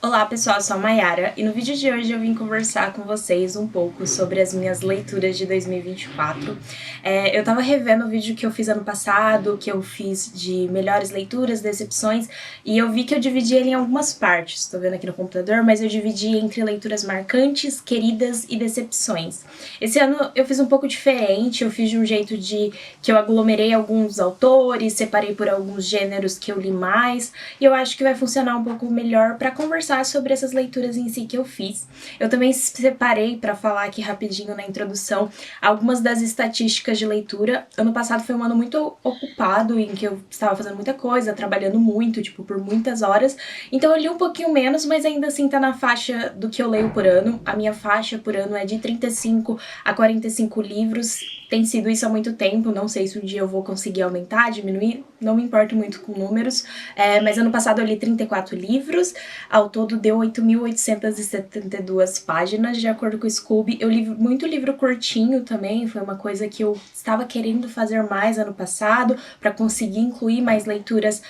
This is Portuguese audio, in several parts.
Olá pessoal, eu sou a Mayara e no vídeo de hoje eu vim conversar com vocês um pouco sobre as minhas leituras de 2024. Eu tava revendo o vídeo que eu fiz ano passado, que eu fiz de melhores leituras, decepções, e eu vi que eu dividi ele em algumas partes, tô vendo aqui no computador, mas eu dividi entre leituras marcantes, queridas e decepções. Esse ano eu fiz um pouco diferente, eu fiz de um jeito que eu aglomerei alguns autores, separei por alguns gêneros que eu li mais, e eu acho que vai funcionar um pouco melhor pra conversar sobre essas leituras em si que eu fiz. Eu também separei, para falar aqui rapidinho na introdução, algumas das estatísticas de leitura. Ano passado foi um ano muito ocupado, em que eu estava fazendo muita coisa, trabalhando muito, tipo, por muitas horas. Então eu li um pouquinho menos, mas ainda assim tá na faixa do que eu leio por ano. A minha faixa por ano é de 35 a 45 livros. Tem sido isso há muito tempo, não sei se um dia eu vou conseguir aumentar, diminuir, não me importo muito com números, mas ano passado eu li 34 livros, ao todo deu 8.872 páginas, de acordo com o Scooby. Eu li muito livro curtinho também, foi uma coisa que eu estava querendo fazer mais ano passado, para conseguir incluir mais leituras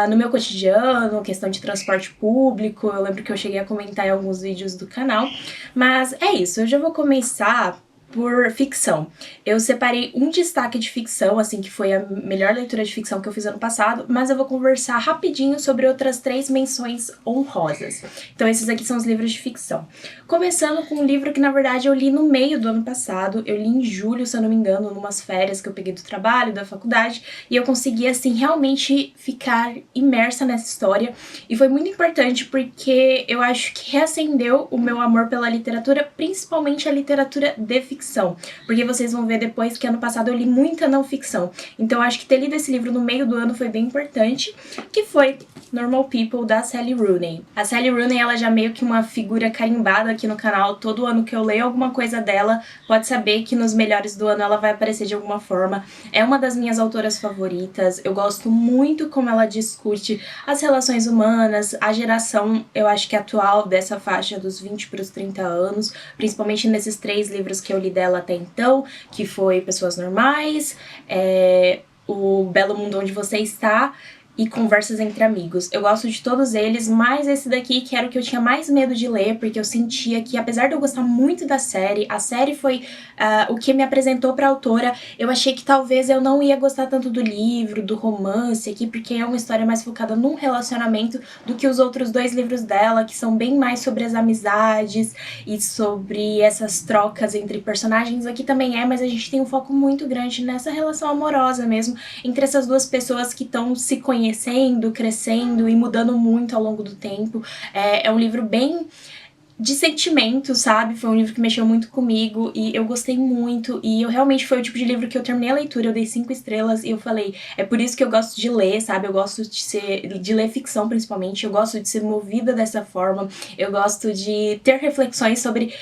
no meu cotidiano, questão de transporte público. Eu lembro que eu cheguei a comentar em alguns vídeos do canal, mas é isso, eu já vou começar por ficção. Eu separei um destaque de ficção, assim, que foi a melhor leitura de ficção que eu fiz ano passado, mas eu vou conversar rapidinho sobre outras 3 menções honrosas. Então esses aqui são os livros de ficção. Começando com um livro que, na verdade, eu li no meio do ano passado, eu li em julho, se eu não me engano, numas férias que eu peguei do trabalho, da faculdade, e eu consegui, assim, realmente ficar imersa nessa história, e foi muito importante porque eu acho que reacendeu o meu amor pela literatura, principalmente a literatura de ficção. Porque vocês vão ver depois que ano passado eu li muita não ficção. Então eu acho que ter lido esse livro no meio do ano foi bem importante, que foi Normal People, da Sally Rooney. A Sally Rooney, ela já é meio que uma figura carimbada aqui no canal. Todo ano que eu leio alguma coisa dela, pode saber que nos melhores do ano ela vai aparecer de alguma forma. É uma das minhas autoras favoritas. Eu gosto muito como ela discute as relações humanas, a geração, eu acho que atual, dessa faixa dos 20 para os 30 anos, principalmente nesses 3 livros que eu li dela até então, que foi Pessoas Normais, O Belo Mundo Onde Você Está e Conversas Entre Amigos. Eu gosto de todos eles, mas esse daqui que era o que eu tinha mais medo de ler, porque eu sentia que, apesar de eu gostar muito da série, a série foi o que me apresentou pra autora, eu achei que talvez eu não ia gostar tanto do livro, do romance aqui, porque é uma história mais focada num relacionamento do que os outros 2 livros dela, que são bem mais sobre as amizades e sobre essas trocas entre personagens. Aqui também mas a gente tem um foco muito grande nessa relação amorosa mesmo, entre essas 2 pessoas que estão se conhecendo, crescendo e mudando muito ao longo do tempo. É um livro bem de sentimento, sabe? Foi um livro que mexeu muito comigo e eu gostei muito, e eu realmente foi o tipo de livro que eu terminei a leitura, eu dei 5 estrelas e eu falei, é por isso que eu gosto de ler, sabe? Eu gosto de ler ficção principalmente, eu gosto de ser movida dessa forma, eu gosto de ter reflexões sobre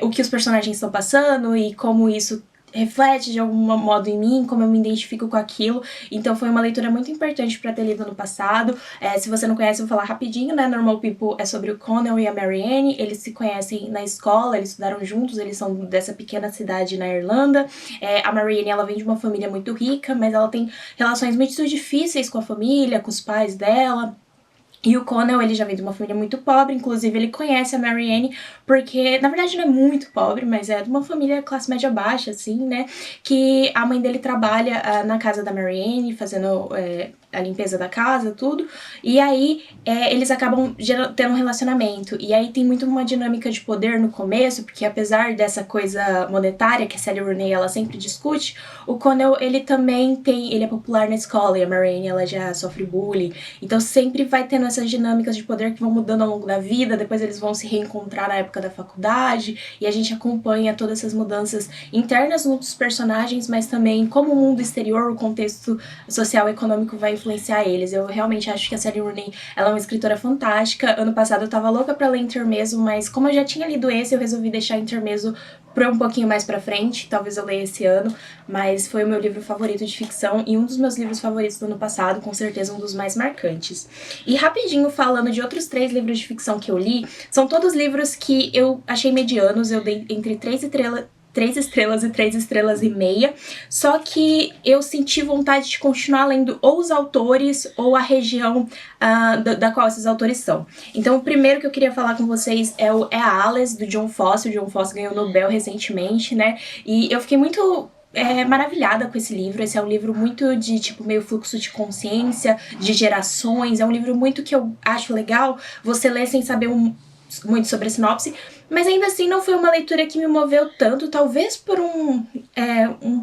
o que os personagens estão passando e como isso reflete de algum modo em mim, como eu me identifico com aquilo. Então foi uma leitura muito importante pra ter lido no passado. Se você não conhece, eu vou falar rapidinho, né? Normal People é sobre o Connell e a Marianne. Eles se conhecem na escola, eles estudaram juntos, eles são dessa pequena cidade na Irlanda. A Marianne, ela vem de uma família muito rica, mas ela tem relações muito difíceis com a família, com os pais dela. E o Connell, ele já vem de uma família muito pobre, inclusive ele conhece a Marianne porque, na verdade, não é muito pobre, mas é de uma família classe média baixa, assim, né, que a mãe dele trabalha na casa da Marianne, fazendo a limpeza da casa, tudo, e aí eles acabam tendo um relacionamento, e aí tem muito uma dinâmica de poder no começo, porque apesar dessa coisa monetária que a Sally Rooney, ela sempre discute, o Connell, ele também ele é popular na escola, e a Marianne, ela já sofre bullying, então sempre vai tendo essas dinâmicas de poder que vão mudando ao longo da vida, depois eles vão se reencontrar na época da faculdade, e a gente acompanha todas essas mudanças internas nos personagens, mas também como o mundo exterior, o contexto social e econômico vai influenciar eles. Eu realmente acho que a Sally Rooney, ela é uma escritora fantástica. Ano passado eu tava louca pra ler Intermezzo, mas como eu já tinha lido esse, eu resolvi deixar Intermezzo pra um pouquinho mais pra frente, talvez eu leia esse ano, mas foi o meu livro favorito de ficção e um dos meus livros favoritos do ano passado, com certeza um dos mais marcantes. E rapidinho, falando de outros 3 livros de ficção que eu li, são todos livros que eu achei medianos, eu dei entre 3 3 estrelas e 3 estrelas e meia, só que eu senti vontade de continuar lendo ou os autores ou a região da qual esses autores são. Então o primeiro que eu queria falar com vocês é a Alice, do John Fosse. O John Fosse ganhou o Nobel recentemente, né, e eu fiquei muito maravilhada com esse livro. Esse é um livro muito de, tipo, meio fluxo de consciência, de gerações. É um livro muito que eu acho legal você ler sem saber muito sobre a sinopse, mas ainda assim não foi uma leitura que me moveu tanto, talvez por um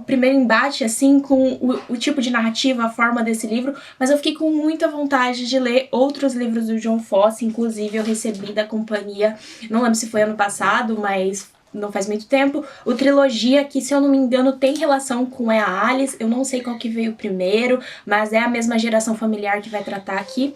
primeiro embate, assim, com o tipo de narrativa, a forma desse livro, mas eu fiquei com muita vontade de ler outros livros do John Fosse. Inclusive eu recebi da companhia, não lembro se foi ano passado, mas não faz muito tempo, o Trilogia, que, se eu não me engano, tem relação com a Alice. Eu não sei qual que veio primeiro, mas é a mesma geração familiar que vai tratar aqui.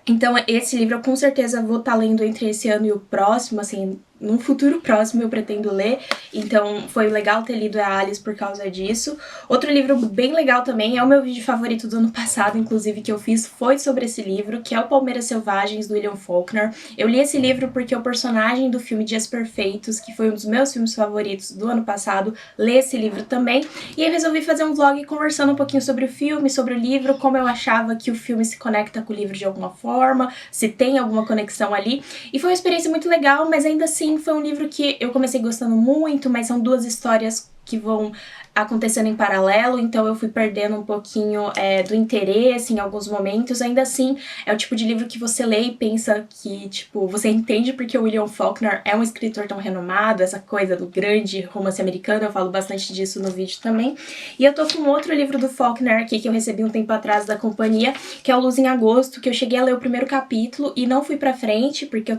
Então esse livro eu com certeza vou estar lendo entre esse ano e o próximo, assim, num futuro próximo eu pretendo ler. Então foi legal ter lido a Alice por causa disso. Outro livro bem legal também, é o meu vídeo favorito do ano passado, inclusive, que eu fiz, foi sobre esse livro, que é o Palmeiras Selvagens, do William Faulkner. Eu li esse livro porque o personagem do filme Dias Perfeitos, que foi um dos meus filmes favoritos do ano passado, lê esse livro também. E eu resolvi fazer um vlog conversando um pouquinho sobre o filme, sobre o livro, como eu achava que o filme se conecta com o livro de alguma forma, se tem alguma conexão ali. E foi uma experiência muito legal, mas ainda assim foi um livro que eu comecei gostando muito, mas são duas histórias que vão acontecendo em paralelo, então eu fui perdendo um pouquinho do interesse em alguns momentos. Ainda assim, é o tipo de livro que você lê e pensa que, tipo, você entende porque o William Faulkner é um escritor tão renomado, essa coisa do grande romance americano, eu falo bastante disso no vídeo também. E eu tô com outro livro do Faulkner aqui, que eu recebi um tempo atrás da companhia, que é o Luz em Agosto, que eu cheguei a ler o primeiro capítulo e não fui pra frente, porque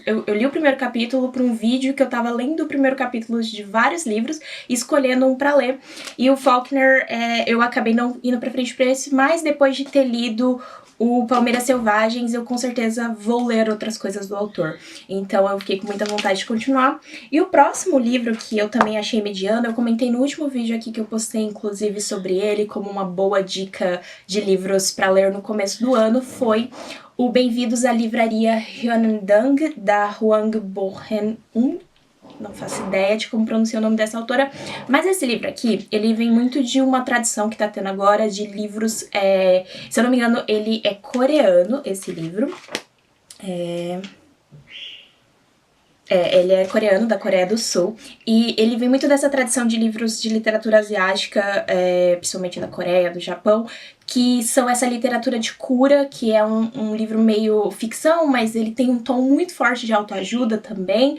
eu li o primeiro capítulo pra um vídeo que eu tava lendo o primeiro capítulo de vários livros, escolhendo um pra ler. E o Faulkner, eu acabei não indo pra frente pra esse, mas depois de ter lido o Palmeiras Selvagens, eu com certeza vou ler outras coisas do autor. Então eu fiquei com muita vontade de continuar. E o próximo livro, que eu também achei mediano, eu comentei no último vídeo aqui que eu postei, inclusive, sobre ele, como uma boa dica de livros pra ler no começo do ano, foi o Bem-vindos à Livraria Hyundang, da Huang Bohen não faço ideia de como pronunciar o nome dessa autora, mas esse livro aqui, ele vem muito de uma tradição que tá tendo agora de livros, se eu não me engano, ele é coreano, esse livro, ele é coreano, da Coreia do Sul, e ele vem muito dessa tradição de livros de literatura asiática, principalmente da Coreia, do Japão, que são essa literatura de cura, que é um livro meio ficção, mas ele tem um tom muito forte de autoajuda também,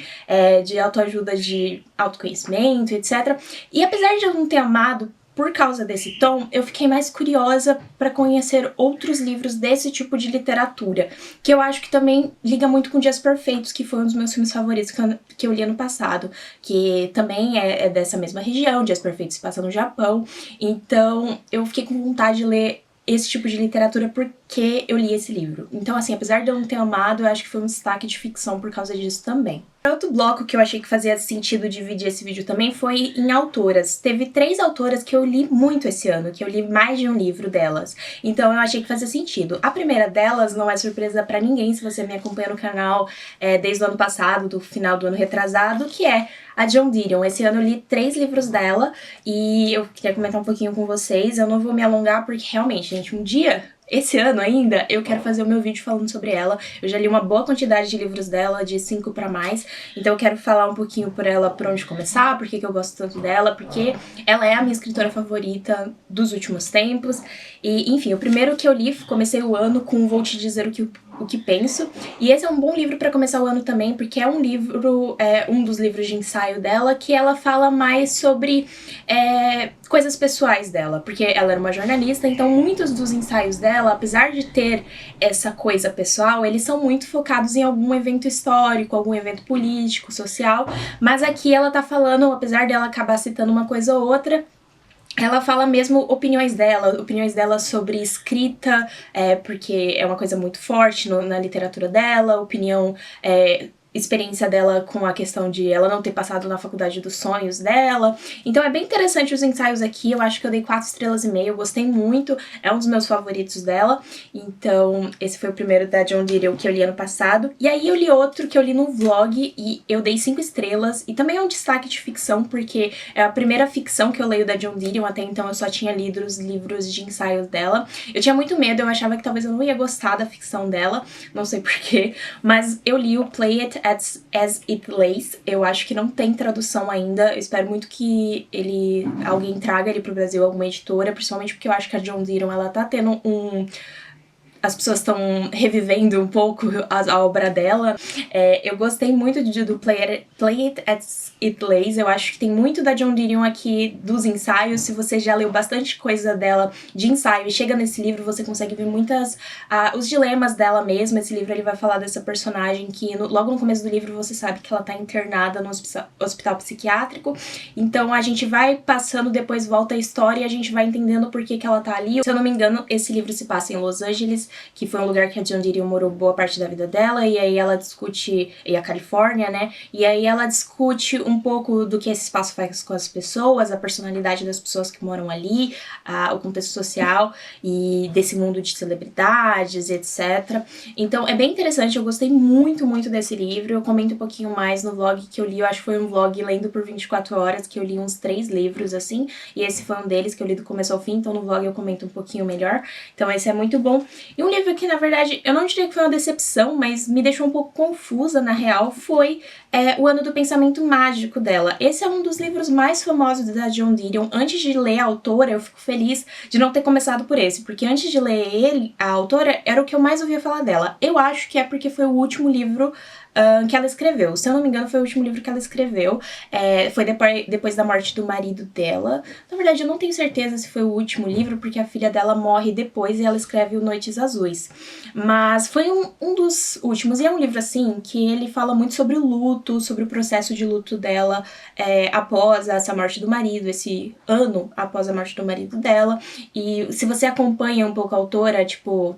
de autoajuda, de autoconhecimento, etc. E apesar de eu não ter amado por causa desse tom, eu fiquei mais curiosa para conhecer outros livros desse tipo de literatura, que eu acho que também liga muito com Dias Perfeitos, que foi um dos meus filmes favoritos que eu li ano passado, que também é dessa mesma região. Dias Perfeitos se passa no Japão, então eu fiquei com vontade de ler esse tipo de literatura porque eu li esse livro. Então, assim, apesar de eu não ter amado, eu acho que foi um destaque de ficção por causa disso também. Outro bloco que eu achei que fazia sentido dividir esse vídeo também foi em autoras. Teve 3 autoras que eu li muito esse ano, que eu li mais de um livro delas. Então eu achei que fazia sentido. A primeira delas não é surpresa pra ninguém, se você me acompanha no canal desde o ano passado, do final do ano retrasado, que é a Joan Didion. Esse ano eu li 3 livros dela e eu queria comentar um pouquinho com vocês. Eu não vou me alongar porque realmente, gente, um dia, esse ano ainda, eu quero fazer o meu vídeo falando sobre ela. Eu já li uma boa quantidade de livros dela, de 5 pra mais, então eu quero falar um pouquinho por ela, por onde começar, por que eu gosto tanto dela, porque ela é a minha escritora favorita dos últimos tempos. E, enfim, o primeiro que eu li, comecei o ano com Vou Te Dizer o que Penso, e esse é um bom livro para começar o ano também, porque é um livro, um dos livros de ensaio dela, que ela fala mais sobre coisas pessoais dela, porque ela era uma jornalista, então muitos dos ensaios dela, apesar de ter essa coisa pessoal, eles são muito focados em algum evento histórico, algum evento político, social, mas aqui ela tá falando, apesar dela acabar citando uma coisa ou outra, ela fala mesmo opiniões dela sobre escrita, porque é uma coisa muito forte na literatura dela, opinião experiência dela com a questão de ela não ter passado na faculdade dos sonhos dela. Então é bem interessante os ensaios aqui, eu acho que eu dei 4 estrelas e meia, eu gostei muito, é um dos meus favoritos dela. Então esse foi o primeiro da John Didion que eu li ano passado. E aí eu li outro que eu li no vlog e eu dei 5 estrelas, e também é um destaque de ficção, porque é a primeira ficção que eu leio da John Didion, até então eu só tinha lido os livros de ensaios dela. Eu tinha muito medo, eu achava que talvez eu não ia gostar da ficção dela, não sei porquê, mas eu li o Play It as It Lays. Eu acho que não tem tradução ainda. Eu espero muito que alguém traga ele pro Brasil, alguma editora, principalmente porque eu acho que a John Didion, ela tá tendo as pessoas estão revivendo um pouco a obra dela. Eu gostei muito do Play It As It Lays. Eu acho que tem muito da John Didion aqui dos ensaios. Se você já leu bastante coisa dela de ensaio e chega nesse livro, você consegue ver os dilemas dela mesma. Esse livro ele vai falar dessa personagem que logo no começo do livro você sabe que ela tá internada no hospital psiquiátrico. Então a gente vai passando, depois volta a história e a gente vai entendendo por que ela tá ali. Se eu não me engano, esse livro se passa em Los Angeles, que foi um lugar que a John Didion morou boa parte da vida dela, e aí ela discute, e a Califórnia, né, e aí ela discute um pouco do que esse espaço faz com as pessoas, a personalidade das pessoas que moram ali, o contexto social e desse mundo de celebridades, etc. Então é bem interessante, eu gostei muito, muito desse livro. Eu comento um pouquinho mais no vlog que eu li, eu acho que foi um vlog lendo por 24 horas, que eu li uns 3 livros, assim, e esse foi um deles que eu li do começo ao fim, então no vlog eu comento um pouquinho melhor. Então esse é muito bom. E um livro que, na verdade, eu não diria que foi uma decepção, mas me deixou um pouco confusa, na real, foi O Ano do Pensamento Mágico dela. Esse é um dos livros mais famosos da John Didion. Antes de ler a autora, eu fico feliz de não ter começado por esse, porque antes de ler a autora, era o que eu mais ouvia falar dela. Eu acho que é porque foi o último livro que ela escreveu. Se eu não me engano, foi o último livro que ela escreveu. Foi depois da morte do marido dela. Na verdade, eu não tenho certeza se foi o último livro, porque a filha dela morre depois e ela escreve o Noites Azuis. Mas foi um dos últimos. E é um livro, assim, que ele fala muito sobre o luto, sobre o processo de luto dela após essa morte do marido, esse ano após a morte do marido dela. E se você acompanha um pouco a autora, tipo,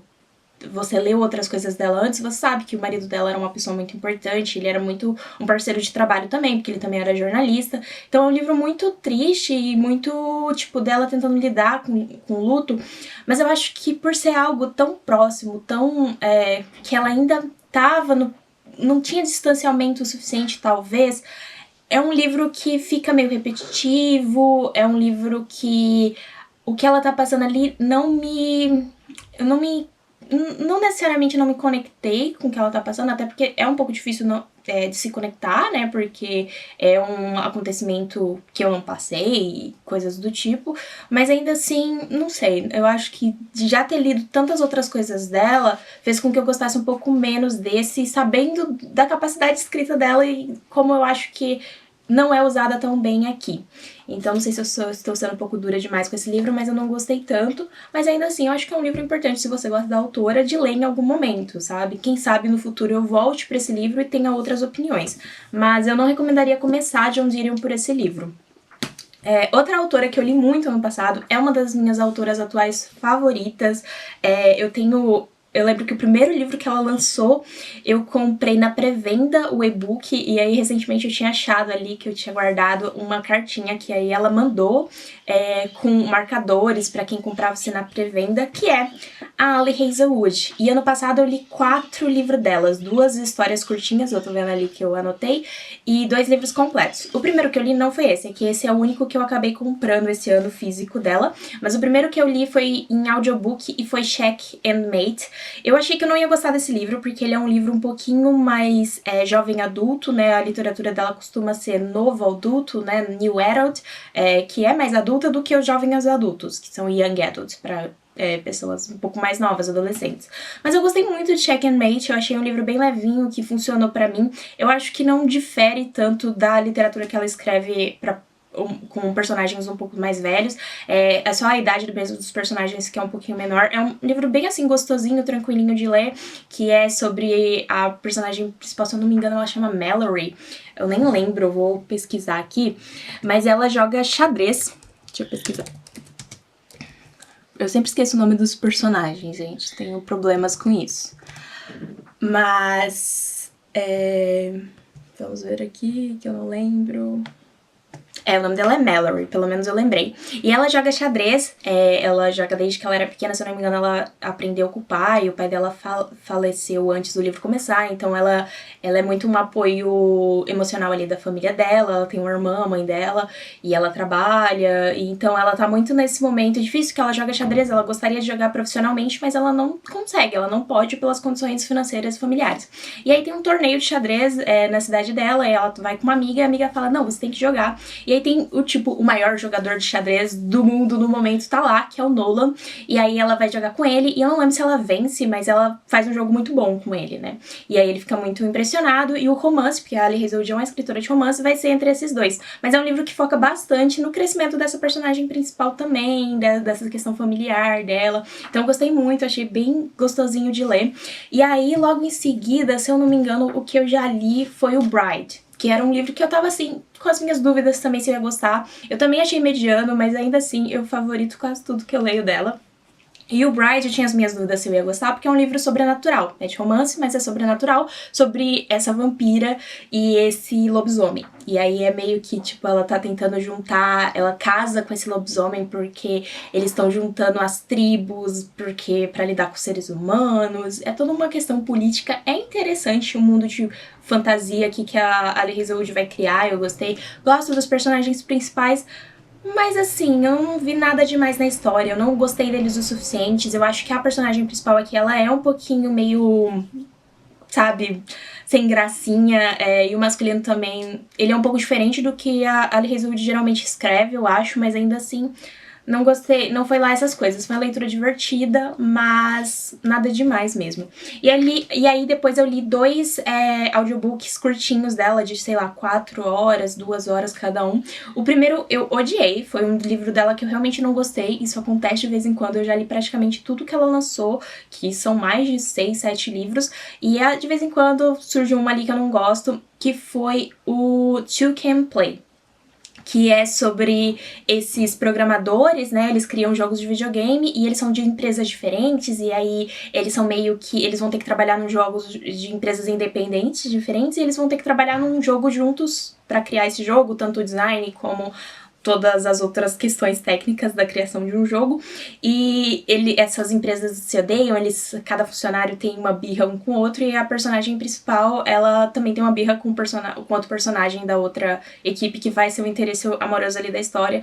você leu outras coisas dela antes, você sabe que o marido dela era uma pessoa muito importante, ele era muito um parceiro de trabalho também, porque ele também era jornalista. Então é um livro muito triste e muito, tipo, dela tentando lidar com o luto, mas eu acho que por ser algo tão próximo, que ela ainda não tinha distanciamento suficiente, talvez, é um livro que fica meio repetitivo, é um livro que o que ela tá passando ali não necessariamente não me conectei com o que ela tá passando, até porque é um pouco difícil de se conectar, né, porque é um acontecimento que eu não passei, coisas do tipo, mas ainda assim, não sei, eu acho que já ter lido tantas outras coisas dela fez com que eu gostasse um pouco menos desse, sabendo da capacidade de escrita dela e como eu acho que não é usada tão bem aqui. Então não sei se eu estou sendo um pouco dura demais com esse livro, mas eu não gostei tanto. Mas ainda assim, eu acho que é um livro importante se você gosta da autora de ler em algum momento, sabe? Quem sabe no futuro eu volte para esse livro e tenha outras opiniões. Mas eu não recomendaria começar John Didion por esse livro. Outra autora que eu li muito ano passado é uma das minhas autoras atuais favoritas. Eu lembro que o primeiro livro que ela lançou, eu comprei na pré-venda o e-book, e aí recentemente eu tinha achado ali, que eu tinha guardado uma cartinha que aí ela mandou com marcadores pra quem comprava na pré-venda, que é a Ali Hazelwood. E ano passado eu li 4 livros delas, 2 histórias curtinhas, eu tô vendo ali que eu anotei, e 2 livros completos. O primeiro que eu li não foi esse, que esse é o único que eu acabei comprando esse ano físico dela, mas o primeiro que eu li foi em audiobook e foi Check and Mate. Eu achei que eu não ia gostar desse livro, porque ele é um livro um pouquinho mais jovem adulto, né? A literatura dela costuma ser novo adulto, né? New adult, que é mais adulta do que os jovens adultos, que são young adults, para pessoas um pouco mais novas, adolescentes. Mas eu gostei muito de Check and Mate, eu achei um livro bem levinho, que funcionou pra mim. Eu acho que não difere tanto da literatura que ela escreve com personagens um pouco mais velhos, é só a idade mesmo dos personagens que é um pouquinho menor. É um livro bem assim, gostosinho, tranquilinho de ler, que é sobre a personagem principal, se eu não me engano ela chama Mallory, eu nem lembro, eu vou pesquisar aqui, mas ela joga xadrez. Deixa eu pesquisar. Eu sempre esqueço o nome dos personagens, gente, tenho problemas com isso. Mas Vamos ver aqui, que eu não lembro. O nome dela é Mallory, pelo menos eu lembrei. E ela joga xadrez, ela joga desde que ela era pequena, se eu não me engano, ela aprendeu com o pai dela faleceu antes do livro começar, então ela é muito um apoio emocional ali da família dela, ela tem uma irmã, a mãe dela, e ela trabalha, e então ela tá muito nesse momento difícil que ela joga xadrez, ela gostaria de jogar profissionalmente, mas ela não consegue, ela não pode pelas condições financeiras e familiares. E aí tem um torneio de xadrez na cidade dela, e ela vai com uma amiga, e a amiga fala, não, você tem que jogar. E aí tem o maior jogador de xadrez do mundo no momento tá lá, que é o Nolan. E aí ela vai jogar com ele, e eu não lembro se ela vence, mas ela faz um jogo muito bom com ele, né? E aí ele fica muito impressionado, e o romance, porque a Ali Hazelwood é uma escritora de romance, vai ser entre esses dois. Mas é um livro que foca bastante no crescimento dessa personagem principal também, dessa questão familiar dela. Então eu gostei muito, achei bem gostosinho de ler. E aí, logo em seguida, se eu não me engano, o que eu já li foi o Bride, que era um livro que eu tava, assim, com as minhas dúvidas também se eu ia gostar. Eu também achei mediano, mas ainda assim eu favorito quase tudo que eu leio dela. E o Bride, eu tinha as minhas dúvidas se eu ia gostar, porque é um livro sobrenatural. É de romance, mas é sobrenatural, sobre essa vampira e esse lobisomem. E aí é meio que, tipo, ela tá tentando juntar, ela casa com esse lobisomem porque eles estão juntando as tribos, porque pra lidar com seres humanos. É toda uma questão política. É interessante o mundo de fantasia aqui que a Ali Hazelwood vai criar, eu gostei. Gosto dos personagens principais, mas assim, eu não vi nada demais na história, eu não gostei deles o suficiente. Eu acho que a personagem principal aqui, ela é um pouquinho meio, sabe, sem gracinha, e o masculino também, ele é um pouco diferente do que a Ali Hazelwood geralmente escreve, eu acho, mas ainda assim, não gostei, não foi lá essas coisas. Foi uma leitura divertida, mas nada demais mesmo. E aí depois eu li 2 audiobooks curtinhos dela, de, sei lá, 4 horas, 2 horas cada um. O primeiro eu odiei, foi um livro dela que eu realmente não gostei, isso acontece de vez em quando, eu já li praticamente tudo que ela lançou, que são mais de 6, 7 livros, e de vez em quando surge uma ali que eu não gosto, que foi o Two Can Play, que é sobre esses programadores, né, eles criam jogos de videogame e eles são de empresas diferentes, e aí eles são meio que, eles vão ter que trabalhar nos jogos de empresas independentes diferentes, e eles vão ter que trabalhar num jogo juntos pra criar esse jogo, tanto o design como todas as outras questões técnicas da criação de um jogo, e essas empresas se odeiam, cada funcionário tem uma birra um com o outro, e a personagem principal, ela também tem uma birra com outro personagem da outra equipe, que vai ser o interesse amoroso ali da história.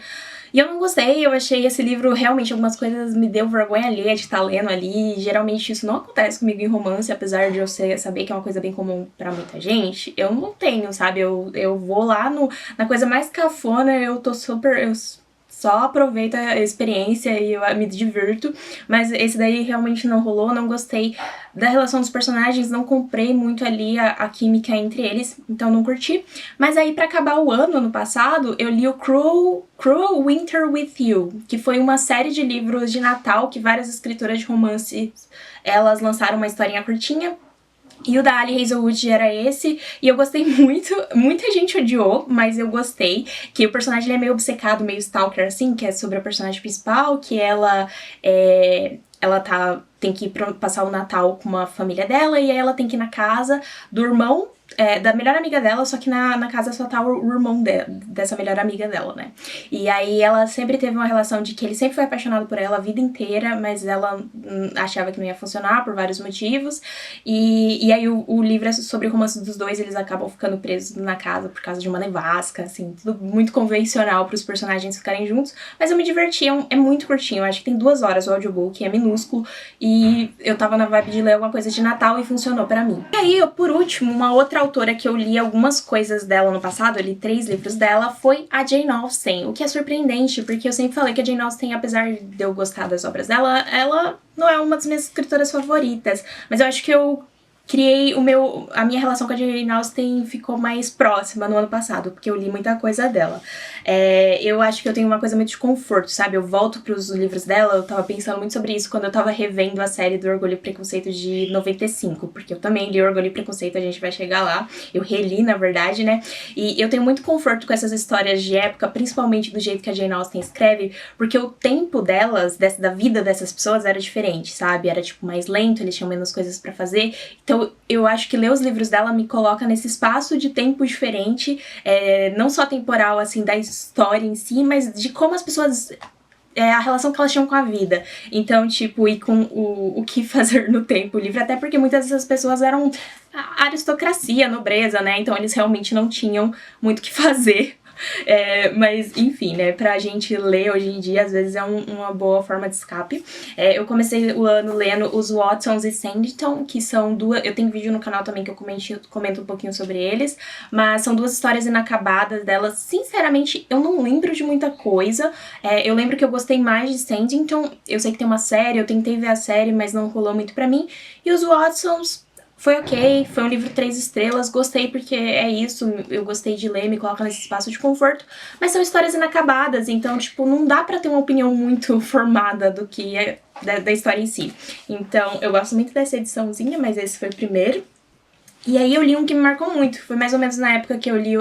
E eu não gostei, eu achei esse livro, realmente, algumas coisas me deu vergonha alheia de estar lendo ali. Geralmente isso não acontece comigo em romance, apesar de eu saber que é uma coisa bem comum pra muita gente. Eu não tenho, sabe? Eu vou lá na coisa mais cafona, eu tô super... Eu só aproveito a experiência e eu me divirto, mas esse daí realmente não rolou, não gostei da relação dos personagens, não comprei muito ali a química entre eles, então não curti. Mas aí, pra acabar o ano passado, eu li o Cruel Winter with You, que foi uma série de livros de Natal que várias escritoras de romance, elas lançaram uma historinha curtinha. E o da Ali Hazelwood era esse, e eu gostei muito. Muita gente odiou, mas eu gostei. Que o personagem ele é meio obcecado, meio stalker, assim, que é sobre a personagem principal, que ela tem que ir passar o Natal com uma família dela, e aí ela tem que ir na casa do irmão da melhor amiga dela, só que na casa só tá o irmão dessa melhor amiga dela, né? E aí ela sempre teve uma relação de que ele sempre foi apaixonado por ela a vida inteira, mas ela achava que não ia funcionar por vários motivos. E aí o livro é sobre o romance dos dois, eles acabam ficando presos na casa por causa de uma nevasca, assim, tudo muito convencional pros personagens ficarem juntos. Mas eu me diverti, é muito curtinho, eu acho que tem 2 horas o audiobook, é minúsculo, e eu tava na vibe de ler alguma coisa de Natal e funcionou pra mim. E aí, por último, uma outra autora que eu li algumas coisas dela no passado, eu li 3 livros dela, foi a Jane Austen, o que é surpreendente, porque eu sempre falei que a Jane Austen, apesar de eu gostar das obras dela, ela não é uma das minhas escritoras favoritas, mas eu acho que eu criei a minha relação com a Jane Austen ficou mais próxima no ano passado, porque eu li muita coisa dela. Eu acho que eu tenho uma coisa muito de conforto, sabe? Eu volto pros livros dela, eu tava pensando muito sobre isso quando eu tava revendo a série do Orgulho e Preconceito de 95, porque eu também li Orgulho e Preconceito, a gente vai chegar lá, eu reli, na verdade, né? E eu tenho muito conforto com essas histórias de época, principalmente do jeito que a Jane Austen escreve, porque o tempo delas, da vida dessas pessoas era diferente, sabe? Era, tipo, mais lento, eles tinham menos coisas pra fazer, então Então eu acho que ler os livros dela me coloca nesse espaço de tempo diferente, não só temporal, assim, da história em si, mas de como as pessoas... a relação que elas tinham com a vida. Então, tipo, e com o que fazer no tempo livre, até porque muitas dessas pessoas eram aristocracia, nobreza, né? Então eles realmente não tinham muito o que fazer. Mas, enfim, né, pra gente ler hoje em dia, às vezes é uma boa forma de escape. Eu comecei o ano lendo os Watsons e Sanditon, que são duas... Eu tenho vídeo no canal também que eu comento um pouquinho sobre eles, mas são duas histórias inacabadas delas. Sinceramente, eu não lembro de muita coisa. Eu lembro que eu gostei mais de Sanditon. Eu sei que tem uma série, eu tentei ver a série, mas não rolou muito pra mim. E os Watsons... foi ok, foi um livro 3 estrelas, gostei porque é isso, eu gostei de ler, me coloca nesse espaço de conforto, mas são histórias inacabadas, então, tipo, não dá pra ter uma opinião muito formada do que é da história em si. Então, eu gosto muito dessa ediçãozinha, mas esse foi o primeiro. E aí eu li um que me marcou muito, foi mais ou menos na época que eu li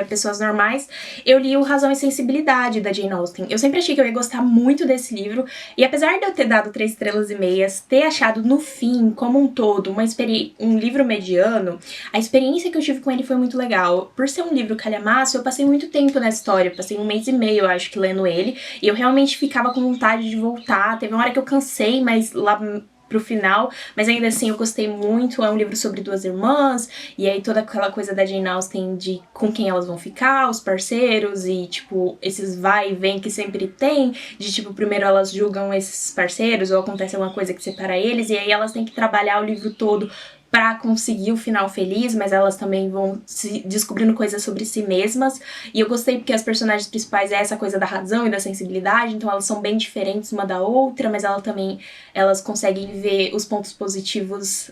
Pessoas Normais, eu li o Razão e Sensibilidade, da Jane Austen. Eu sempre achei que eu ia gostar muito desse livro, e apesar de eu ter dado 3 estrelas e meias, ter achado no fim, como um todo, um livro mediano, a experiência que eu tive com ele foi muito legal. Por ser um livro calhamaço, eu passei muito tempo nessa história, eu passei 1 mês e meio, eu acho que, lendo ele, e eu realmente ficava com vontade de voltar. Teve uma hora que eu cansei, mas lá pro final, mas ainda assim eu gostei muito. É um livro sobre 2 irmãs, e aí toda aquela coisa da Jane Austen de com quem elas vão ficar, os parceiros, e tipo, esses vai e vem que sempre tem, de tipo, primeiro elas julgam esses parceiros, ou acontece alguma coisa que separa eles, e aí elas têm que trabalhar o livro todo pra conseguir o final feliz, mas elas também vão se descobrindo coisas sobre si mesmas. E eu gostei porque as personagens principais é essa coisa da razão e da sensibilidade, então elas são bem diferentes uma da outra, mas elas conseguem ver os pontos positivos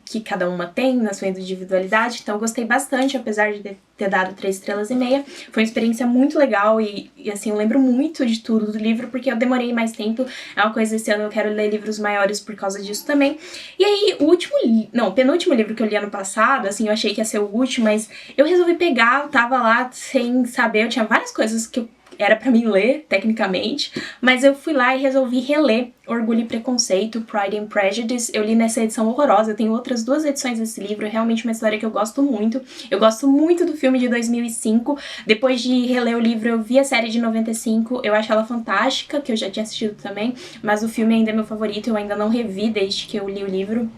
que cada uma tem na sua individualidade. Então eu gostei bastante, apesar de ter dado 3 estrelas e meia. Foi uma experiência muito legal e assim, eu lembro muito de tudo do livro, porque eu demorei mais tempo. É uma coisa, esse ano eu quero ler livros maiores por causa disso também. E aí, o penúltimo livro que eu li ano passado, assim, eu achei que ia ser o último, mas eu resolvi pegar, eu tava lá sem saber, eu tinha várias coisas que era pra mim ler, tecnicamente, mas eu fui lá e resolvi reler Orgulho e Preconceito, Pride and Prejudice. Eu li nessa edição horrorosa, eu tenho outras 2 edições desse livro, é realmente uma história que eu gosto muito. Eu gosto muito do filme de 2005, depois de reler o livro eu vi a série de 95, eu acho ela fantástica, que eu já tinha assistido também, mas o filme ainda é meu favorito, eu ainda não revi desde que eu li o livro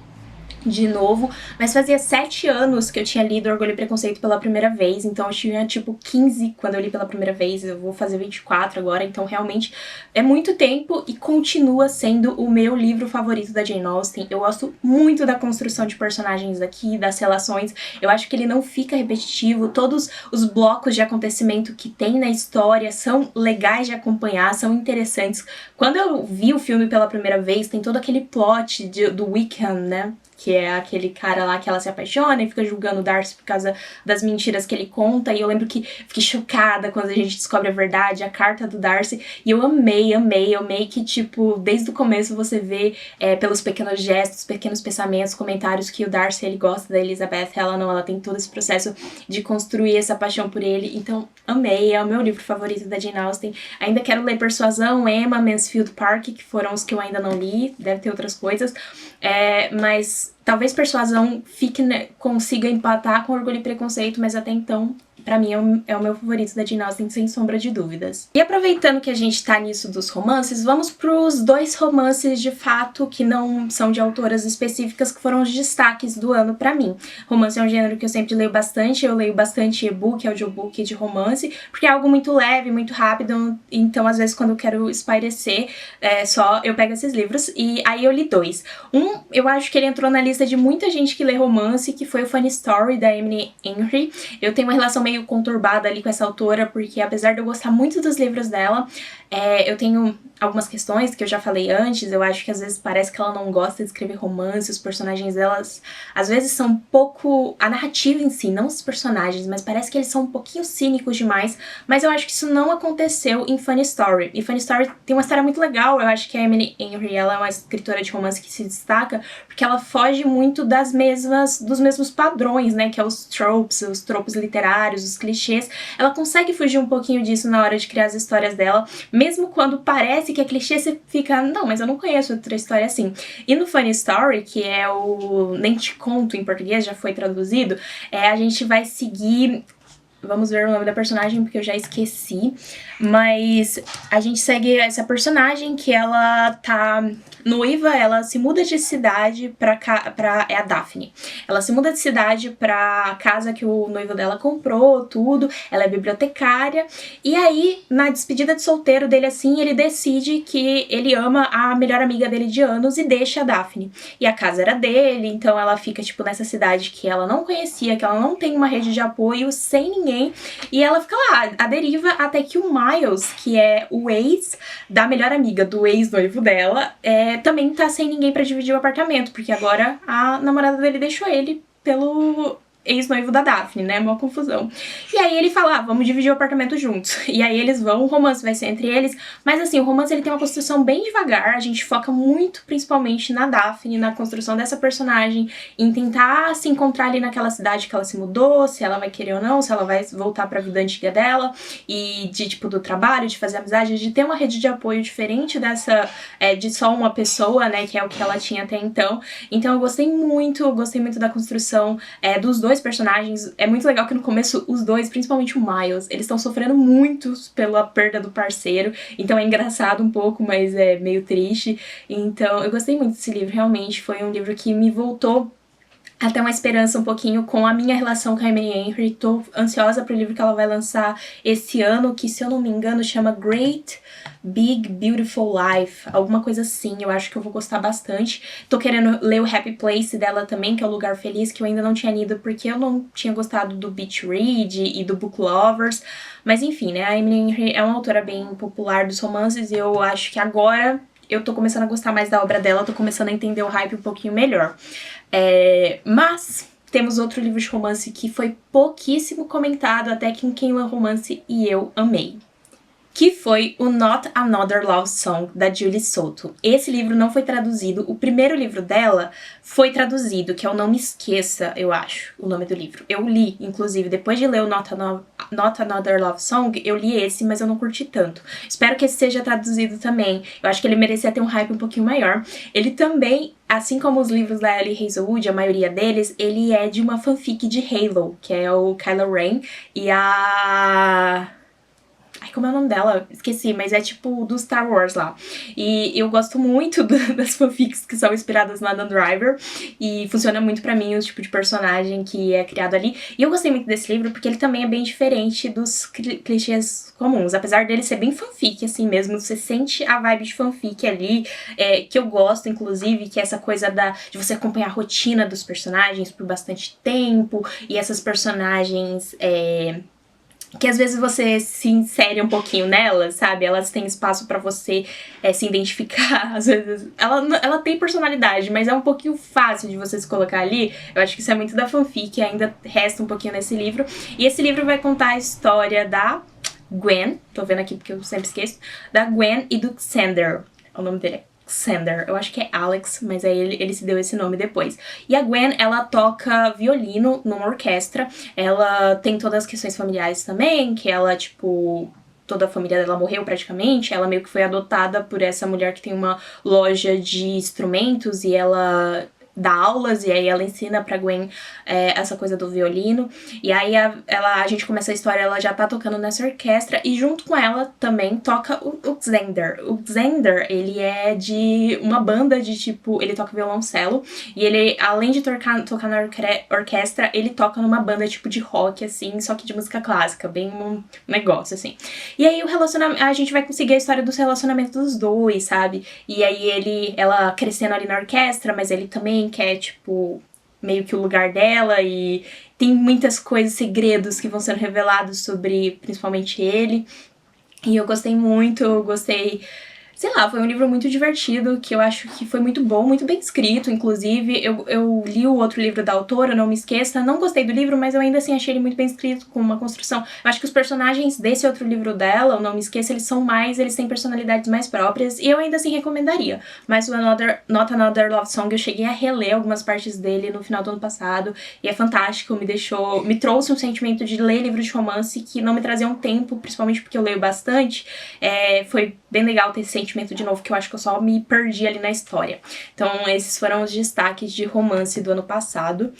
de novo, mas fazia 7 anos que eu tinha lido Orgulho e Preconceito pela primeira vez, então eu tinha tipo 15 quando eu li pela primeira vez, eu vou fazer 24 agora, então realmente é muito tempo e continua sendo o meu livro favorito da Jane Austen. Eu gosto muito da construção de personagens aqui, das relações, eu acho que ele não fica repetitivo, todos os blocos de acontecimento que tem na história são legais de acompanhar, são interessantes. Quando eu vi o filme pela primeira vez, tem todo aquele plot do Wickham, né? Que é aquele cara lá que ela se apaixona e fica julgando o Darcy por causa das mentiras que ele conta. E eu lembro que fiquei chocada quando a gente descobre a verdade, a carta do Darcy. E eu amei que, tipo, desde o começo você vê pelos pequenos gestos, pequenos pensamentos, comentários que o Darcy, ele gosta da Elizabeth. Ela não, ela tem todo esse processo de construir essa paixão por ele. Então, amei, é o meu livro favorito da Jane Austen. Ainda quero ler Persuasão, Emma, Mansfield Park, que foram os que eu ainda não li. Deve ter outras coisas. Mas talvez Persuasão consiga empatar com Orgulho e Preconceito, mas até então, pra mim, é o meu favorito da Jane Austen, sem sombra de dúvidas. E aproveitando que a gente tá nisso dos romances, vamos pros 2 romances de fato que não são de autoras específicas, que foram os destaques do ano pra mim. Romance é um gênero que eu sempre leio bastante, eu leio bastante e-book, audiobook de romance, porque é algo muito leve, muito rápido, então às vezes quando eu quero espairecer, eu pego esses livros, e aí eu li 2. Eu acho que ele entrou na lista de muita gente que lê romance, que foi o Funny Story, da Emily Henry. Eu tenho uma relação meio conturbada ali com essa autora, porque apesar de eu gostar muito dos livros dela, eu tenho algumas questões que eu já falei antes. Eu acho que às vezes parece que ela não gosta de escrever romance, os personagens delas às vezes são um pouco... a narrativa em si, não os personagens, mas parece que eles são um pouquinho cínicos demais, mas eu acho que isso não aconteceu em Funny Story. E Funny Story tem uma história muito legal, eu acho que a Emily Henry, ela é uma escritora de romance que se destaca, porque ela foge muito dos mesmos padrões, né, que é os tropes literários, os clichês. Ela consegue fugir um pouquinho disso na hora de criar as histórias dela, mesmo quando parece romance que é clichê, você fica, não, mas eu não conheço outra história assim. E no Funny Story, que é o Nem Te Conto em português, já foi traduzido, a gente vai seguir... Vamos ver o nome da personagem, porque eu já esqueci. Mas a gente segue essa personagem que ela tá noiva, ela se muda de cidade é a Daphne. Ela se muda de cidade pra casa que o noivo dela comprou, tudo. Ela é bibliotecária. E aí, na despedida de solteiro dele, assim, ele decide que ele ama a melhor amiga dele de anos e deixa a Daphne. E a casa era dele, então ela fica, tipo, nessa cidade que ela não conhecia, que ela não tem uma rede de apoio, sem ninguém. E ela fica lá, à deriva, até que o Miles, que é o ex da melhor amiga do ex-noivo dela, também tá sem ninguém pra dividir o apartamento, porque agora a namorada dele deixou ele pelo ex-noivo da Daphne, né? Uma confusão. E aí ele fala, vamos dividir o apartamento juntos. E aí eles vão, o romance vai ser entre eles, mas assim, o romance ele tem uma construção bem devagar, a gente foca muito, principalmente na Daphne, na construção dessa personagem, em tentar se encontrar ali naquela cidade que ela se mudou, se ela vai querer ou não, se ela vai voltar pra vida antiga dela, e de, tipo, do trabalho, de fazer amizade, de ter uma rede de apoio diferente dessa, de só uma pessoa, né, que é o que ela tinha até então. Então eu gostei muito da construção dos dois personagens. É muito legal que no começo os dois, principalmente o Miles, eles estão sofrendo muito pela perda do parceiro, então é engraçado um pouco, mas é meio triste. Então eu gostei muito desse livro, realmente foi um livro que me voltou até uma esperança um pouquinho com a minha relação com a Emily Henry. Tô ansiosa pro livro que ela vai lançar esse ano, que, se eu não me engano, chama Great Big Beautiful Life, alguma coisa assim. Eu acho que eu vou gostar bastante. Tô querendo ler o Happy Place dela também, que é o Lugar Feliz, que eu ainda não tinha lido porque eu não tinha gostado do Beach Read e do Book Lovers. Mas enfim, né, a Emily Henry é uma autora bem popular dos romances e eu acho que agora eu tô começando a gostar mais da obra dela, tô começando a entender o hype um pouquinho melhor. Mas temos outro livro de romance que foi pouquíssimo comentado, até que quem lê romance e eu amei, que foi o Not Another Love Song, da Julie Soto. Esse livro não foi traduzido, o primeiro livro dela foi traduzido, que é o Não Me Esqueça, eu acho, o nome do livro. Eu li, inclusive, depois de ler o Not Another Love Song, eu li esse, mas eu não curti tanto. Espero que esse seja traduzido também. Eu acho que ele merecia ter um hype um pouquinho maior. Ele também, assim como os livros da Ellie Hazelwood, a maioria deles, ele é de uma fanfic de Halo, que é o Kylo Ren e a... Ai, como é o nome dela? Esqueci, mas é tipo do Star Wars lá. E eu gosto muito das fanfics que são inspiradas na Adam Driver. E funciona muito pra mim o tipo de personagem que é criado ali. E eu gostei muito desse livro porque ele também é bem diferente dos clichês comuns. Apesar dele ser bem fanfic, assim mesmo. Você sente a vibe de fanfic ali, que eu gosto, inclusive, que é essa coisa de você acompanhar a rotina dos personagens por bastante tempo. E essas personagens... que às vezes você se insere um pouquinho nelas, sabe? Elas têm espaço pra você se identificar, às vezes. Ela tem personalidade, mas é um pouquinho fácil de você se colocar ali. Eu acho que isso é muito da fanfic, ainda resta um pouquinho nesse livro. E esse livro vai contar a história da Gwen, tô vendo aqui porque eu sempre esqueço, da Gwen e do Xander, o nome dele é Xander, eu acho que é Alex, mas aí ele se deu esse nome depois. E a Gwen, ela toca violino numa orquestra, ela tem todas as questões familiares também, que ela, tipo... toda a família dela morreu praticamente, ela meio que foi adotada por essa mulher que tem uma loja de instrumentos e ela dá aulas, e aí ela ensina pra Gwen essa coisa do violino, e aí a gente começa a história, ela já tá tocando nessa orquestra, e junto com ela também toca o Xander. O Xander, ele é de uma banda de tipo, ele toca violoncelo, e ele, além de tocar na orquestra, ele toca numa banda tipo de rock, assim, só que de música clássica, bem um negócio, assim. E aí a gente vai conseguir a história dos relacionamentos dos dois, sabe? E aí ela crescendo ali na orquestra, mas ele também quer, tipo, meio que o lugar dela, e tem muitas coisas, segredos que vão sendo revelados sobre, principalmente ele. E eu gostei muito, sei lá, foi um livro muito divertido, que eu acho que foi muito bom, muito bem escrito, inclusive. Eu li o outro livro da autora, Não Me Esqueça, não gostei do livro, mas eu ainda assim achei ele muito bem escrito, com uma construção. Eu acho que os personagens desse outro livro dela, o Não Me Esqueça, eles têm personalidades mais próprias, e eu ainda assim recomendaria. Mas o Not Another Love Song, eu cheguei a reler algumas partes dele no final do ano passado, e é fantástico, me trouxe um sentimento de ler livros de romance que não me trazia um tempo, principalmente porque eu leio bastante. Foi bem legal ter esse sentimento sentimento de novo, que eu acho que eu só me perdi ali na história. Então esses foram os destaques de romance do ano passado.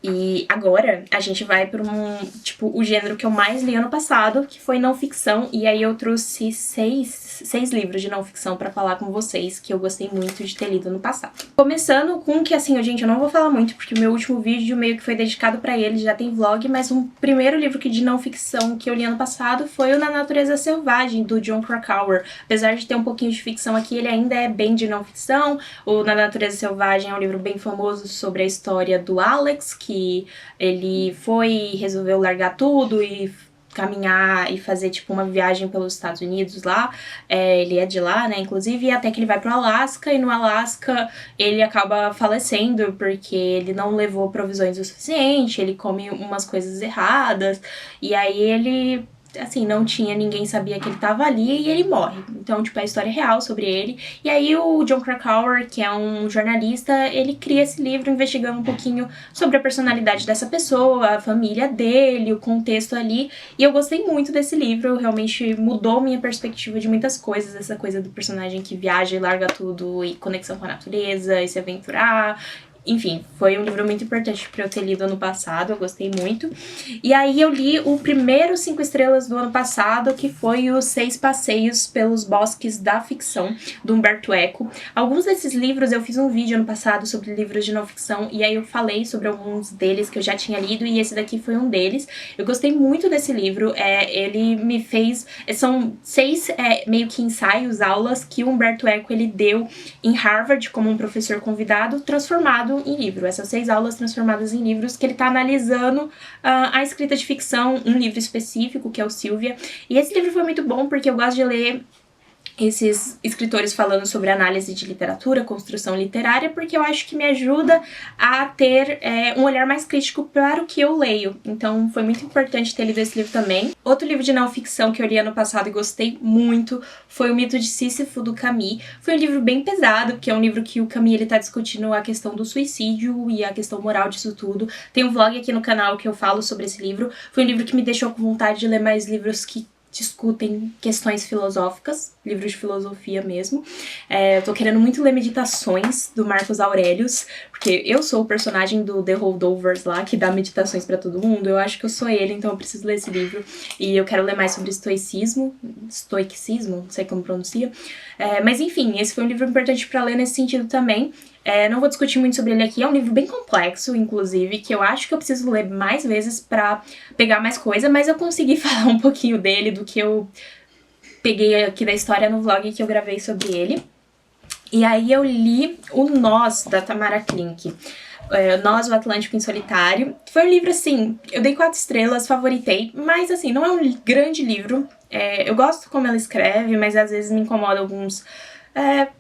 E agora a gente vai para o gênero que eu mais li ano passado, que foi não ficção, e aí eu trouxe seis livros de não ficção pra falar com vocês, que eu gostei muito de ter lido no passado. Começando com que, assim, gente, eu não vou falar muito, porque o meu último vídeo meio que foi dedicado pra ele, já tem vlog, mas o primeiro livro de não ficção que eu li ano passado foi o Na Natureza Selvagem, do Jon Krakauer. Apesar de ter um pouquinho de ficção aqui, ele ainda é bem de não ficção. O Na Natureza Selvagem é um livro bem famoso sobre a história do Alex, que ele resolveu largar tudo e caminhar e fazer, tipo, uma viagem pelos Estados Unidos lá. Ele é de lá, né, inclusive, e até que ele vai pro Alasca, e no Alasca ele acaba falecendo porque ele não levou provisões o suficiente, ele come umas coisas erradas, e aí ele... assim, não tinha, ninguém sabia que ele tava ali e ele morre. Então, tipo, é a história real sobre ele. E aí o Jon Krakauer, que é um jornalista, ele cria esse livro investigando um pouquinho sobre a personalidade dessa pessoa, a família dele, o contexto ali. E eu gostei muito desse livro, realmente mudou minha perspectiva de muitas coisas, essa coisa do personagem que viaja e larga tudo, e conexão com a natureza, e se aventurar. Enfim, foi um livro muito importante pra eu ter lido ano passado, eu gostei muito. E aí eu li o primeiro 5 estrelas do ano passado, que foi os 6 Passeios pelos Bosques da Ficção, do Umberto Eco. Alguns desses livros eu fiz um vídeo ano passado sobre livros de não ficção, e aí eu falei sobre alguns deles que eu já tinha lido, e esse daqui foi um deles. Eu gostei muito desse livro, ele me fez... São 6 meio que ensaios, aulas, que o Umberto Eco ele deu em Harvard como um professor convidado, transformado em livro. Essas 6 aulas transformadas em livros que ele tá analisando a escrita de ficção, um livro específico, que é o Sylvia. E esse livro foi muito bom porque eu gosto de ler esses escritores falando sobre análise de literatura, construção literária, porque eu acho que me ajuda a ter um olhar mais crítico para o que eu leio. Então foi muito importante ter lido esse livro também. Outro livro de não ficção que eu li ano passado e gostei muito foi O Mito de Sísifo, do Camus. Foi um livro bem pesado, porque é um livro que o Camus ele tá discutindo a questão do suicídio e a questão moral disso tudo. Tem um vlog aqui no canal que eu falo sobre esse livro. Foi um livro que me deixou com vontade de ler mais livros que discutem questões filosóficas, livros de filosofia mesmo. Eu tô querendo muito ler Meditações, do Marcos Aurelius, porque eu sou o personagem do The Holdovers lá, que dá meditações pra todo mundo. Eu acho que eu sou ele, então eu preciso ler esse livro. E eu quero ler mais sobre estoicismo, não sei como pronuncia. Mas enfim, esse foi um livro importante pra ler nesse sentido também. Não vou discutir muito sobre ele aqui, é um livro bem complexo, inclusive, que eu acho que eu preciso ler mais vezes pra pegar mais coisa, mas eu consegui falar um pouquinho dele, do que eu peguei aqui da história no vlog que eu gravei sobre ele. E aí eu li O Nós, da Tamara Klink. Nós, o Atlântico em Solitário. Foi um livro, assim, eu dei 4 estrelas, favoritei, mas, assim, não é um grande livro. Eu gosto como ela escreve, mas às vezes me incomoda alguns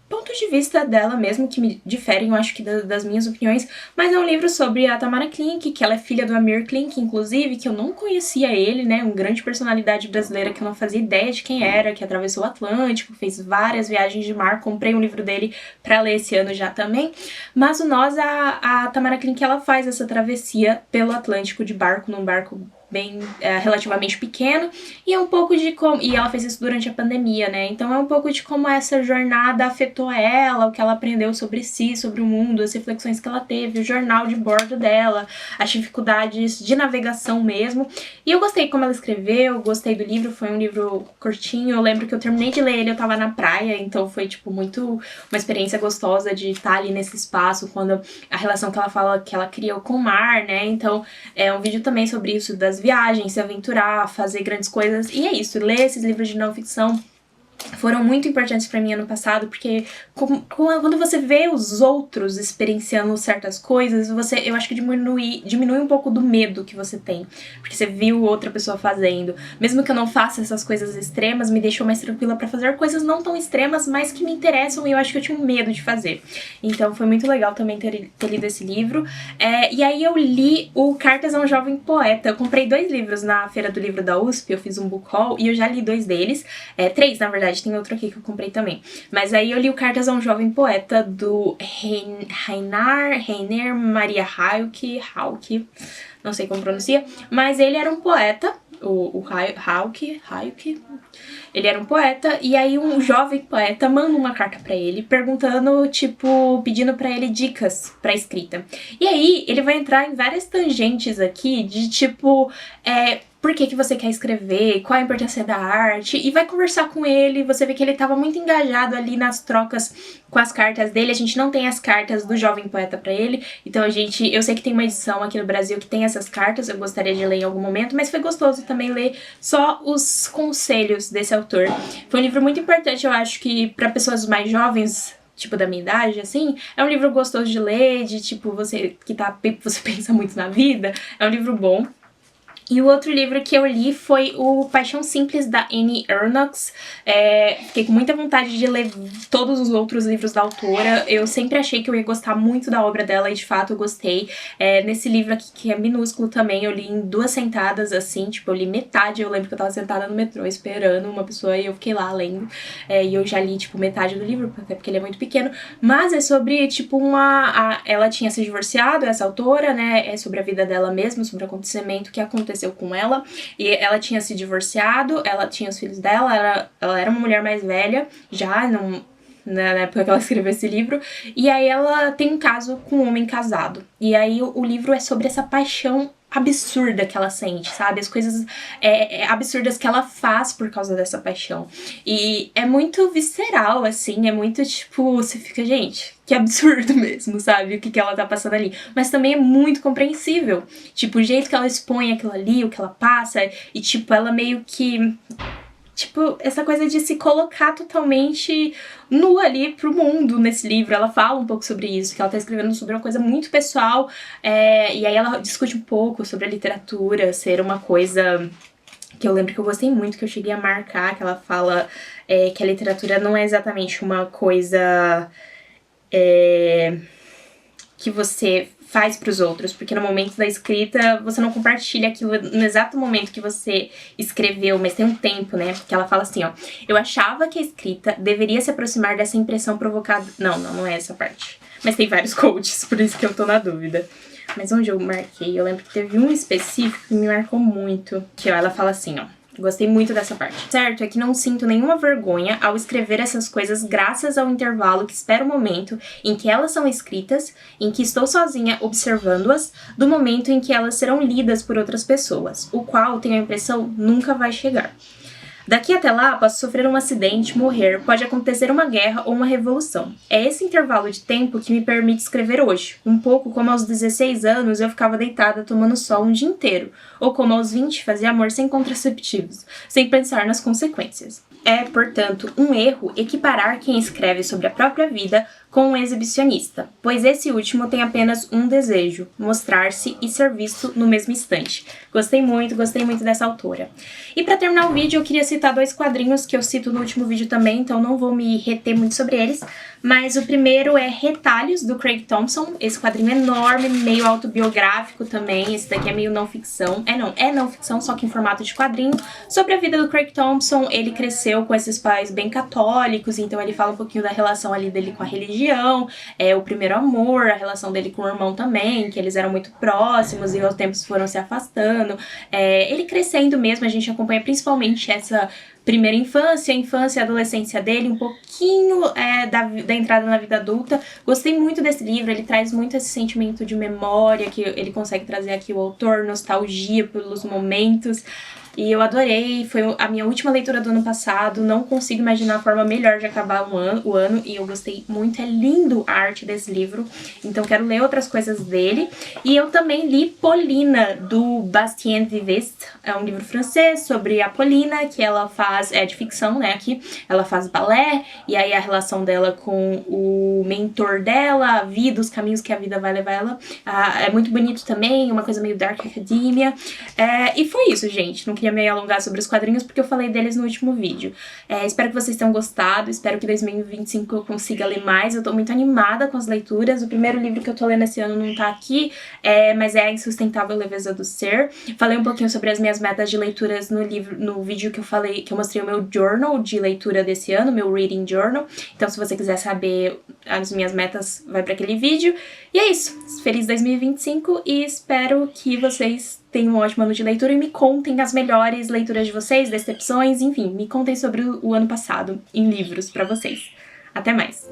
pontos de vista dela mesmo, que me diferem, eu acho que das minhas opiniões, mas é um livro sobre a Tamara Klink, que ela é filha do Amir Klink, inclusive, que eu não conhecia ele, né, uma grande personalidade brasileira que eu não fazia ideia de quem era, que atravessou o Atlântico, fez várias viagens de mar, comprei um livro dele pra ler esse ano já também, mas o Nós, a Tamara Klink, ela faz essa travessia pelo Atlântico de barco, num barco bem relativamente pequeno, e é um pouco de como... E ela fez isso durante a pandemia, né? Então é um pouco de como essa jornada afetou ela, o que ela aprendeu sobre si, sobre o mundo, as reflexões que ela teve, o jornal de bordo dela, as dificuldades de navegação mesmo. E eu gostei como ela escreveu, gostei do livro, foi um livro curtinho. Eu lembro que eu terminei de ler ele, eu tava na praia, então foi, tipo, muito uma experiência gostosa de estar ali nesse espaço, quando a relação que ela fala que ela criou com o mar, né? Então é um vídeo também sobre isso, das viagens, se aventurar, fazer grandes coisas. E é isso, ler esses livros de não ficção foram muito importantes pra mim ano passado, porque quando você vê os outros experienciando certas coisas, eu acho que diminui um pouco do medo que você tem, porque você viu outra pessoa fazendo. Mesmo que eu não faça essas coisas extremas, me deixou mais tranquila pra fazer coisas não tão extremas, mas que me interessam, e eu acho que eu tinha um medo de fazer. Então foi muito legal também ter lido esse livro. E aí eu li o Cartas a um Jovem Poeta. Eu comprei 2 livros na Feira do Livro da USP, eu fiz um book haul, e eu já li 2 deles, 3 na verdade, verdade, tem outro aqui que eu comprei também. Mas aí eu li o Cartas a um Jovem Poeta, do Rainer Maria Hauck, não sei como pronuncia, mas ele era um poeta, o Hauck, ele era um poeta, e aí um jovem poeta manda uma carta pra ele, perguntando, tipo, pedindo pra ele dicas pra escrita. E aí ele vai entrar em várias tangentes aqui de, tipo, por que você quer escrever, qual a importância da arte, e vai conversar com ele. Você vê que ele tava muito engajado ali nas trocas com as cartas dele. A gente não tem as cartas do jovem poeta pra ele, então eu sei que tem uma edição aqui no Brasil que tem essas cartas, eu gostaria de ler em algum momento, mas foi gostoso também ler só os conselhos desse autor. Foi um livro muito importante, eu acho que pra pessoas mais jovens, tipo, da minha idade, assim, é um livro gostoso de ler, de, tipo, você pensa muito na vida, é um livro bom. E o outro livro que eu li foi o Paixão Simples, da Annie Ernaux. Fiquei com muita vontade de ler todos os outros livros da autora. Eu sempre achei que eu ia gostar muito da obra dela e de fato eu gostei. Nesse livro aqui, que é minúsculo também, eu li em 2 sentadas, assim, tipo, eu li metade. Eu lembro que eu tava sentada no metrô esperando uma pessoa e eu fiquei lá lendo. E eu já li, tipo, metade do livro, até porque ele é muito pequeno. Mas é sobre, tipo, ela tinha se divorciado, essa autora, né? É sobre a vida dela mesma, sobre o acontecimento que aconteceu com ela, e ela tinha se divorciado, ela tinha os filhos dela, ela era uma mulher mais velha, já na época que ela escreveu esse livro, e aí ela tem um caso com um homem casado, e aí o livro é sobre essa paixão absurda que ela sente, sabe? As coisas absurdas que ela faz por causa dessa paixão. E é muito visceral, assim, é muito tipo, você fica, gente, que absurdo mesmo, sabe? O que ela tá passando ali. Mas também é muito compreensível. Tipo, o jeito que ela expõe aquilo ali, o que ela passa, e tipo, ela meio que... Tipo, essa coisa de se colocar totalmente nua ali pro mundo nesse livro. Ela fala um pouco sobre isso, que ela tá escrevendo sobre uma coisa muito pessoal, e aí ela discute um pouco sobre a literatura ser uma coisa que eu lembro que eu gostei muito, que eu cheguei a marcar, que ela fala que a literatura não é exatamente uma coisa que você faz pros outros, porque no momento da escrita você não compartilha aquilo no exato momento que você escreveu, mas tem um tempo, né? Porque ela fala assim, ó, eu achava que a escrita deveria se aproximar dessa impressão provocada... Não é essa parte. Mas tem vários quotes, por isso que eu tô na dúvida. Mas onde eu marquei, eu lembro que teve um específico que me marcou muito, que ó, ela fala assim, ó, gostei muito dessa parte. Certo é que não sinto nenhuma vergonha ao escrever essas coisas graças ao intervalo que espero o momento em que elas são escritas, em que estou sozinha observando-as, do momento em que elas serão lidas por outras pessoas, o qual, tenho a impressão, nunca vai chegar. Daqui até lá, posso sofrer um acidente, morrer, pode acontecer uma guerra ou uma revolução. É esse intervalo de tempo que me permite escrever hoje, um pouco como aos 16 anos eu ficava deitada tomando sol um dia inteiro, ou como aos 20 fazia amor sem contraceptivos, sem pensar nas consequências. É, portanto, um erro equiparar quem escreve sobre a própria vida com um exibicionista, pois esse último tem apenas um desejo, mostrar-se e ser visto no mesmo instante. Gostei muito dessa autora. E para terminar o vídeo, eu queria citar 2 quadrinhos que eu cito no último vídeo também, então não vou me reter muito sobre eles, mas o primeiro é Retalhos, do Craig Thompson. Esse quadrinho é enorme, meio autobiográfico também, esse daqui é meio não ficção. É não ficção, só que em formato de quadrinho, sobre a vida do Craig Thompson. Ele cresceu com esses pais bem católicos, então ele fala um pouquinho da relação ali dele com a religião, o primeiro amor, a relação dele com o irmão também, que eles eram muito próximos e aos tempos foram se afastando. Ele crescendo mesmo, a gente acompanha principalmente essa primeira infância, a infância e a adolescência dele, um pouquinho da entrada na vida adulta. Gostei muito desse livro, ele traz muito esse sentimento de memória, que ele consegue trazer aqui o autor, nostalgia pelos momentos. E eu adorei, foi a minha última leitura do ano passado, não consigo imaginar a forma melhor de acabar o ano, e eu gostei muito, é lindo a arte desse livro, então quero ler outras coisas dele. E eu também li Paulina, do Bastien Vives, é um livro francês sobre a Paulina, que ela faz, de ficção, né, aqui, ela faz balé, e aí a relação dela com o mentor dela, a vida, os caminhos que a vida vai levar ela, é muito bonito também, uma coisa meio dark academia, e foi isso, gente, não queria me alongar sobre os quadrinhos porque eu falei deles no último vídeo. Espero que vocês tenham gostado, espero que 2025 eu consiga ler mais, eu tô muito animada com as leituras. O primeiro livro que eu tô lendo esse ano não tá aqui, mas é A Insustentável Leveza do Ser. Falei um pouquinho sobre as minhas metas de leituras no vídeo que eu mostrei o meu journal de leitura desse ano, meu reading journal. Então, se você quiser saber as minhas metas, vai para aquele vídeo. E é isso. Feliz 2025 e espero que vocês tenham um ótimo ano de leitura e me contem as melhores leituras de vocês, decepções, enfim, me contem sobre o ano passado em livros para vocês. Até mais!